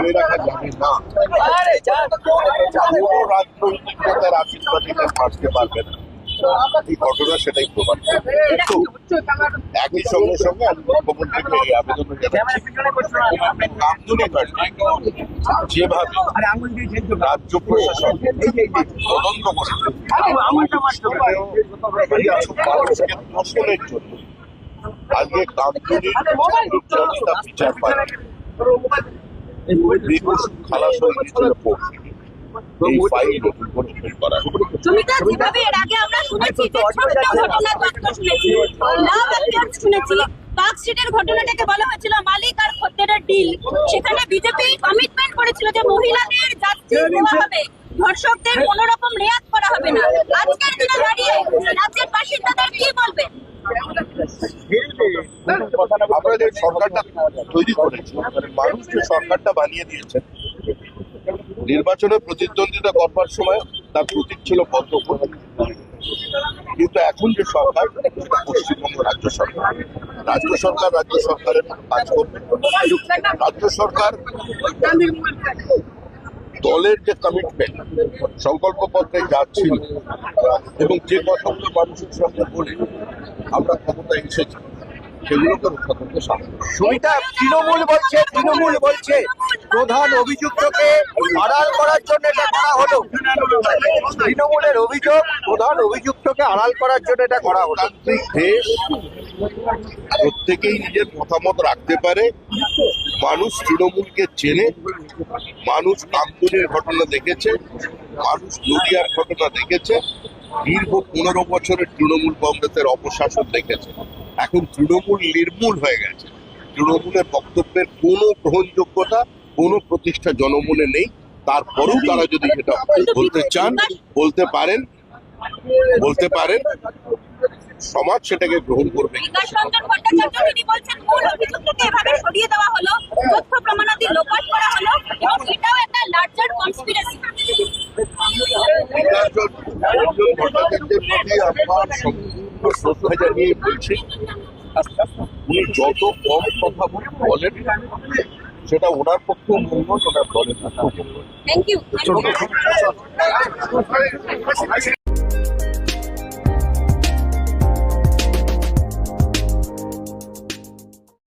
ধরে রাখা যাবে না। কোনো রাজনৈতিক নেতার আশীর্বাদ নিতে পারতে পারবে না, এই ঘটনা সেটাই প্রমাণ। কিন্তু একই সঙ্গে সঙ্গে আমি মুখ্যমন্ত্রীকে এই আবেদন জানাচ্ছি, কামদুনি যেভাবে রাজ্য প্রশাসন তদন্ত করছে মানুষকে দর্শনের জন্য, আজকে কামদুনির জনতা বিচার পায় খালাস হয়ে গেছিল এই ফাইল নতুন করে শুরু করা। সুমিতা, যেভাবে এর আগে আমরা শুনেছি যে ছোট্ট ঘটনার তথ্য শুনেছি, লাভ অ্যাফেয়ার্স শুনেছি, পার্ক স্ট্রিটের ঘটনাটাকে বলা হয়েছিল মালিক আর খদ্দেরের ডিল, সেখানে বিজেপি কমিটমেন্ট করেছিল যে মহিলাদের জাস্টিস দেওয়া হবে, ধর্ষকদের কোনো রকম রেয়াত করা হবে না। আজকের দিনে দাঁড়িয়ে রাজ্যের বাসিন্দাদের কি বলবেন? আমরা যে সরকারটা তৈরি করেছি, মানুষ যে সরকারটা বানিয়ে দিয়েছেন, নির্বাচনে প্রতিদ্বন্দ্বিতা করবার সময় তার প্রতীক ছিল পদ্মফুল, কিন্তু এখন যে সরকার পশ্চিমবঙ্গ রাজ্য সরকার, রাজ্য সরকারের কাজ করবে। রাজ্য সরকার দলের যে কমিটমেন্ট সংকল্পপত্রে যা ছিল এবং যে কথাগুলো মানুষের সঙ্গে বলে আমরা ক্ষমতায় এসেছি সেগুলোকে রক্ষা করতে সাহায্য। সুমিতা, তৃণমূল বলছে প্রধান অভিযুক্তকে আড়াল করার জন্য এটা করা হলো। তৃণমূলের অভিযোগ, প্রধান অভিযুক্তকে আড়াল করার জন্য এটা করা হলো। গণতান্ত্রিক দেশ, প্রত্যেকেই নিজের মতামত রাখতে পারে। মানুষ তৃণমূলকে চেনে, মানুষ কামদুনির ঘটনা দেখেছে, মানুষ নদিয়ার ঘটনা দেখেছে, দীর্ঘ 15 বছরের তৃণমূল কংগ্রেসের অপশাসন দেখেছে। এখন তৃণমূল নির্মূল হয়ে গেছে। তৃণমূলের বক্তব্যের কোনো গ্রহণযোগ্যতা, কোনো প্রতিষ্ঠা জনমনে নেই। তারপরেও তারা যদি এটা বলতে চান বলতে পারেন, সমাজ সেটাকে গ্রহণ করবে। বিকাশ রঞ্জন ভট্টাচার্য তিনি বলছেন মূল অভিযুক্তকে এভাবে সরিয়ে দেওয়া হলো, তথ্য প্রমাণাদি লোপাট করা হলো এবং এটাও একটা লার্জার কনস্পিরেসি। ভট্টাচার্যের প্রতি আমার সম্পূর্ণ শ্রদ্ধা জানিয়ে বলছি, উনি যত কম কথা বলেন সেটা ওনার পক্ষেও মঙ্গল, ওনার দলের পক্ষেও মঙ্গল। Thank you.